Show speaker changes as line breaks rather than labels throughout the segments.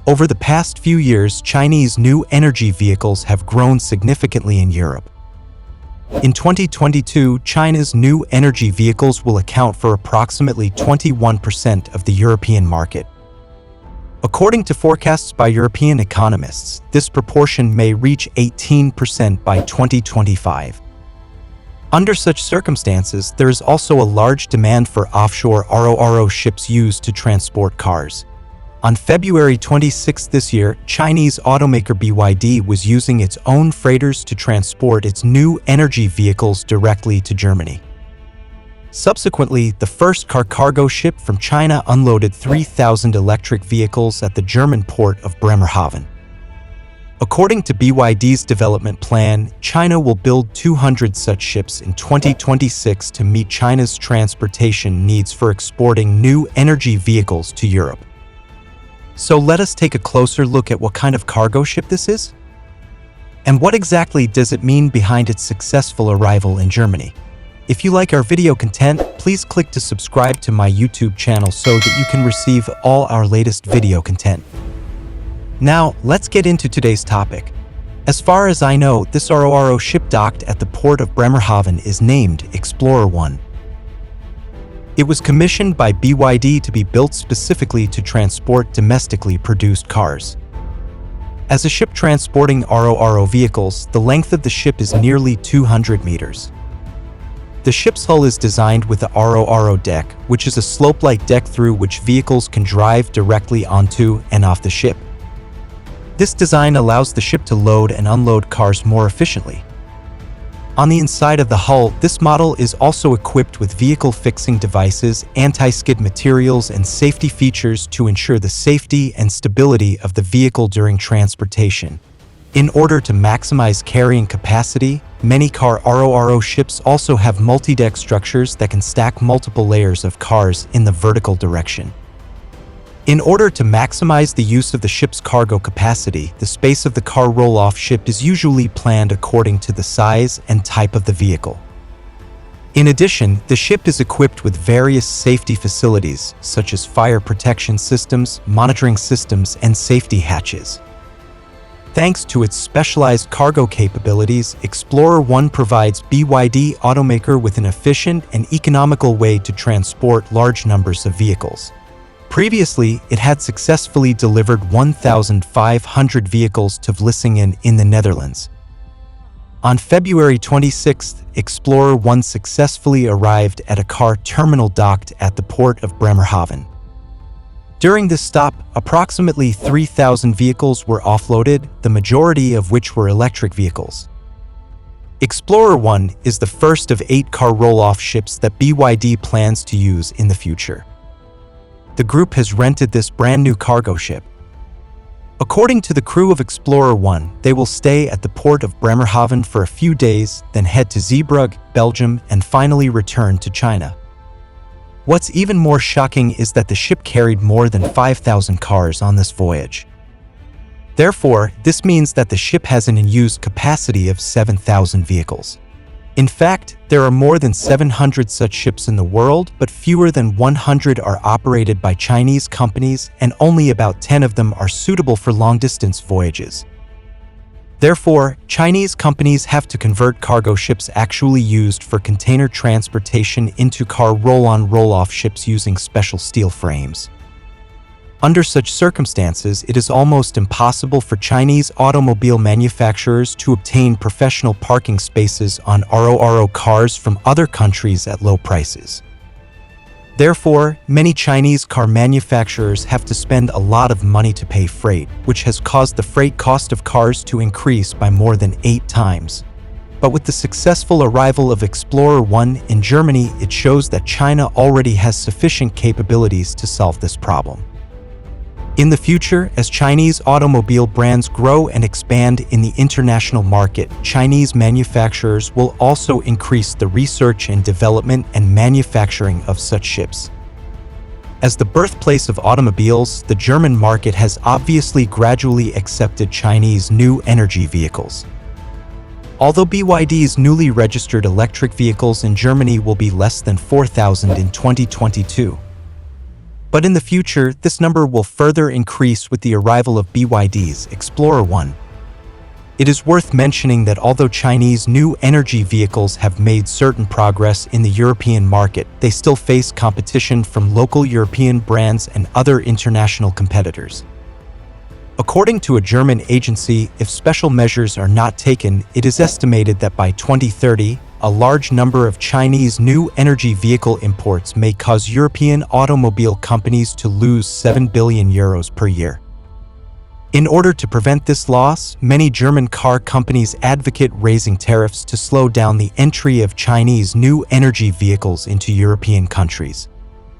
Over the past few years, Chinese new energy vehicles have grown significantly in Europe. In 2022, China's new energy vehicles will account for approximately 21% of the European market. According to forecasts by European economists, this proportion may reach 18% by 2025. Under such circumstances, there is also a large demand for offshore RoRo ships used to transport cars. On February 26 this year, Chinese automaker BYD was using its own freighters to transport its new energy vehicles directly to Germany. Subsequently, the first cargo ship from China unloaded 3,000 electric vehicles at the German port of Bremerhaven. According to BYD's development plan, China will build 200 such ships in 2026 to meet China's transportation needs for exporting new energy vehicles to Europe. So let us take a closer look at what kind of cargo ship this is. And what exactly does it mean behind its successful arrival in Germany? If you like our video content, please click to subscribe to my YouTube channel so that you can receive all our latest video content. Now, let's get into today's topic. As far as I know, this RoRo ship docked at the port of Bremerhaven is named Explorer 1. It was commissioned by BYD to be built specifically to transport domestically produced cars. As a ship transporting RoRo vehicles, the length of the ship is nearly 200 meters. The ship's hull is designed with a RoRo deck, which is a slope-like deck through which vehicles can drive directly onto and off the ship. This design allows the ship to load and unload cars more efficiently. On the inside of the hull, this model is also equipped with vehicle-fixing devices, anti-skid materials, and safety features to ensure the safety and stability of the vehicle during transportation. In order to maximize carrying capacity, many RoRo ships also have multi-deck structures that can stack multiple layers of cars in the vertical direction. In order to maximize the use of the ship's cargo capacity, the space of the car roll-off ship is usually planned according to the size and type of the vehicle. In addition, the ship is equipped with various safety facilities, such as fire protection systems, monitoring systems, and safety hatches. Thanks to its specialized cargo capabilities, Explorer 1 provides BYD automaker with an efficient and economical way to transport large numbers of vehicles. Previously, it had successfully delivered 1,500 vehicles to Vlissingen in the Netherlands. On February 26, Explorer 1 successfully arrived at a car terminal docked at the port of Bremerhaven. During this stop, approximately 3,000 vehicles were offloaded, the majority of which were electric vehicles. Explorer 1 is the first of 8 car roll-off ships that BYD plans to use in the future. The group has rented this brand new cargo ship. According to the crew of Explorer 1, they will stay at the port of Bremerhaven for a few days, then head to Zeebrugge, Belgium, and finally return to China. What's even more shocking is that the ship carried more than 5,000 cars on this voyage. Therefore, this means that the ship has an unused capacity of 7,000 vehicles. In fact, there are more than 700 such ships in the world, but fewer than 100 are operated by Chinese companies, and only about 10 of them are suitable for long-distance voyages. Therefore, Chinese companies have to convert cargo ships actually used for container transportation into car roll-on roll-off ships using special steel frames. Under such circumstances, it is almost impossible for Chinese automobile manufacturers to obtain professional parking spaces on RoRo cars from other countries at low prices. Therefore, many Chinese car manufacturers have to spend a lot of money to pay freight, which has caused the freight cost of cars to increase by more than 8 times. But with the successful arrival of Explorer 1 in Germany, it shows that China already has sufficient capabilities to solve this problem. In the future, as Chinese automobile brands grow and expand in the international market, Chinese manufacturers will also increase the research and development and manufacturing of such ships. As the birthplace of automobiles, the German market has obviously gradually accepted Chinese new energy vehicles. Although BYD's newly registered electric vehicles in Germany will be less than 4,000 in 2022, But in the future, this number will further increase with the arrival of BYD's Explorer One. It is worth mentioning that although Chinese new energy vehicles have made certain progress in the European market, they still face competition from local European brands and other international competitors. According to a German agency, if special measures are not taken, it is estimated that by 2030, a large number of Chinese new energy vehicle imports may cause European automobile companies to lose €7 billion per year. In order to prevent this loss, many German car companies advocate raising tariffs to slow down the entry of Chinese new energy vehicles into European countries.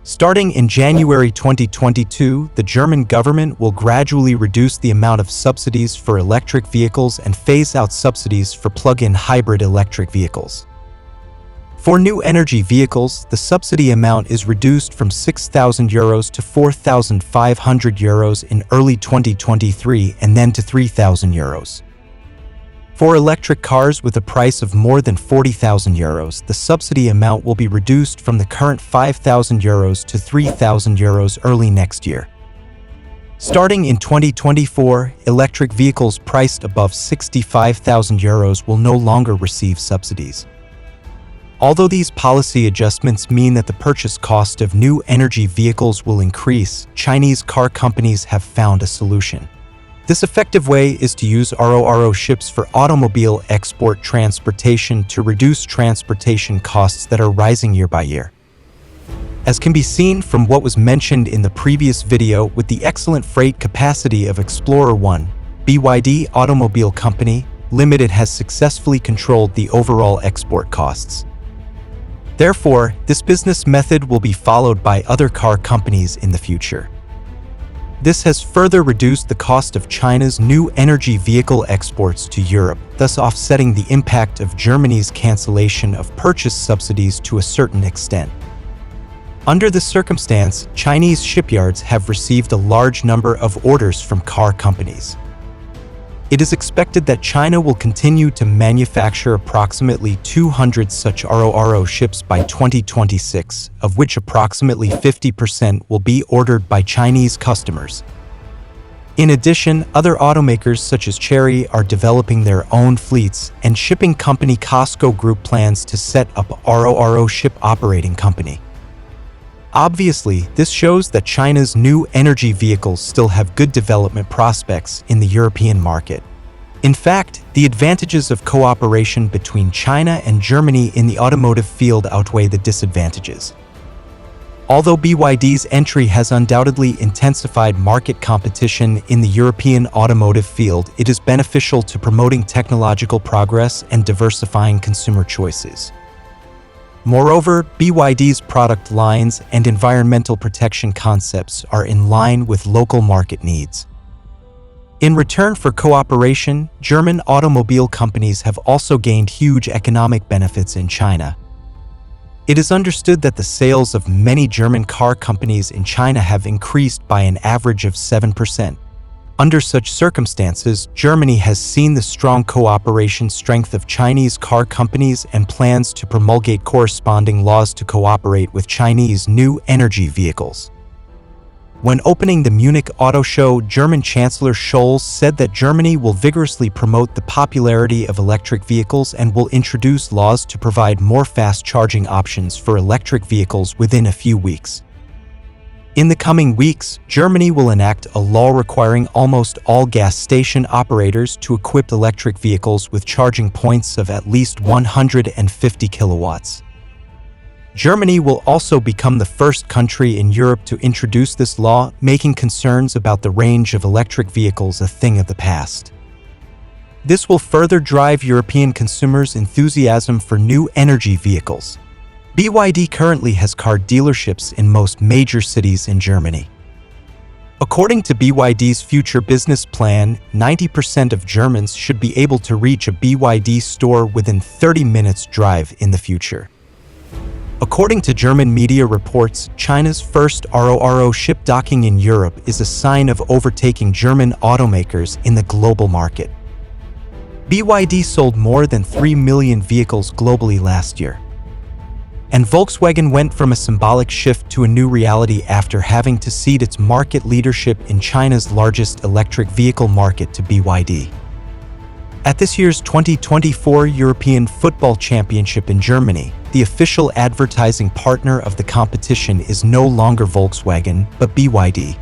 Starting in January 2022, the German government will gradually reduce the amount of subsidies for electric vehicles and phase out subsidies for plug-in hybrid electric vehicles. For new energy vehicles, the subsidy amount is reduced from €6,000 to €4,500 in early 2023 and then to €3,000. For electric cars with a price of more than €40,000, the subsidy amount will be reduced from the current €5,000 to €3,000 early next year. Starting in 2024, electric vehicles priced above €65,000 will no longer receive subsidies. Although these policy adjustments mean that the purchase cost of new energy vehicles will increase, Chinese car companies have found a solution. This effective way is to use RoRo ships for automobile export transportation to reduce transportation costs that are rising year by year. As can be seen from what was mentioned in the previous video, with the excellent freight capacity of Explorer One, BYD Automobile Company Limited has successfully controlled the overall export costs. Therefore, this business method will be followed by other car companies in the future. This has further reduced the cost of China's new energy vehicle exports to Europe, thus offsetting the impact of Germany's cancellation of purchase subsidies to a certain extent. Under this circumstance, Chinese shipyards have received a large number of orders from car companies. It is expected that China will continue to manufacture approximately 200 such RoRo ships by 2026, of which approximately 50% will be ordered by Chinese customers. In addition, other automakers such as Chery are developing their own fleets, and shipping company COSCO Group plans to set up a RoRo ship operating company. Obviously, this shows that China's new energy vehicles still have good development prospects in the European market. In fact, the advantages of cooperation between China and Germany in the automotive field outweigh the disadvantages. Although BYD's entry has undoubtedly intensified market competition in the European automotive field, it is beneficial to promoting technological progress and diversifying consumer choices. Moreover, BYD's product lines and environmental protection concepts are in line with local market needs. In return for cooperation, German automobile companies have also gained huge economic benefits in China. It is understood that the sales of many German car companies in China have increased by an average of 7%. Under such circumstances, Germany has seen the strong cooperation strength of Chinese car companies and plans to promulgate corresponding laws to cooperate with Chinese new energy vehicles. When opening the Munich Auto Show, German Chancellor Scholz said that Germany will vigorously promote the popularity of electric vehicles and will introduce laws to provide more fast charging options for electric vehicles within a few weeks. In the coming weeks, Germany will enact a law requiring almost all gas station operators to equip electric vehicles with charging points of at least 150 kilowatts. Germany will also become the first country in Europe to introduce this law, making concerns about the range of electric vehicles a thing of the past. This will further drive European consumers' enthusiasm for new energy vehicles. BYD currently has car dealerships in most major cities in Germany. According to BYD's future business plan, 90% of Germans should be able to reach a BYD store within 30 minutes drive in the future. According to German media reports, China's first RoRo ship docking in Europe is a sign of overtaking German automakers in the global market. BYD sold more than 3 million vehicles globally last year. And Volkswagen went from a symbolic shift to a new reality after having to cede its market leadership in China's largest electric vehicle market to BYD. At this year's 2024 European Football Championship in Germany, the official advertising partner of the competition is no longer Volkswagen, but BYD.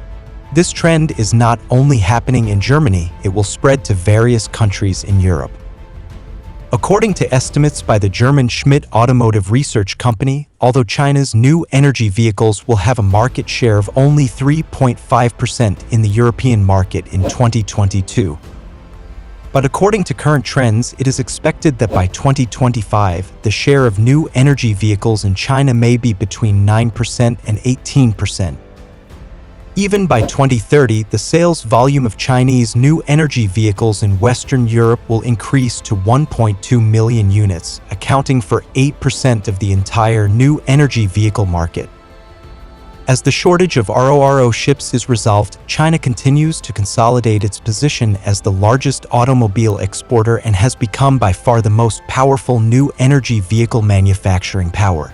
This trend is not only happening in Germany, it will spread to various countries in Europe. According to estimates by the German Schmidt Automotive Research Company, although China's new energy vehicles will have a market share of only 3.5% in the European market in 2022. But according to current trends, it is expected that by 2025, the share of new energy vehicles in China may be between 9% and 18%. Even by 2030, the sales volume of Chinese new energy vehicles in Western Europe will increase to 1.2 million units, accounting for 8% of the entire new energy vehicle market. As the shortage of RoRo ships is resolved, China continues to consolidate its position as the largest automobile exporter and has become by far the most powerful new energy vehicle manufacturing power.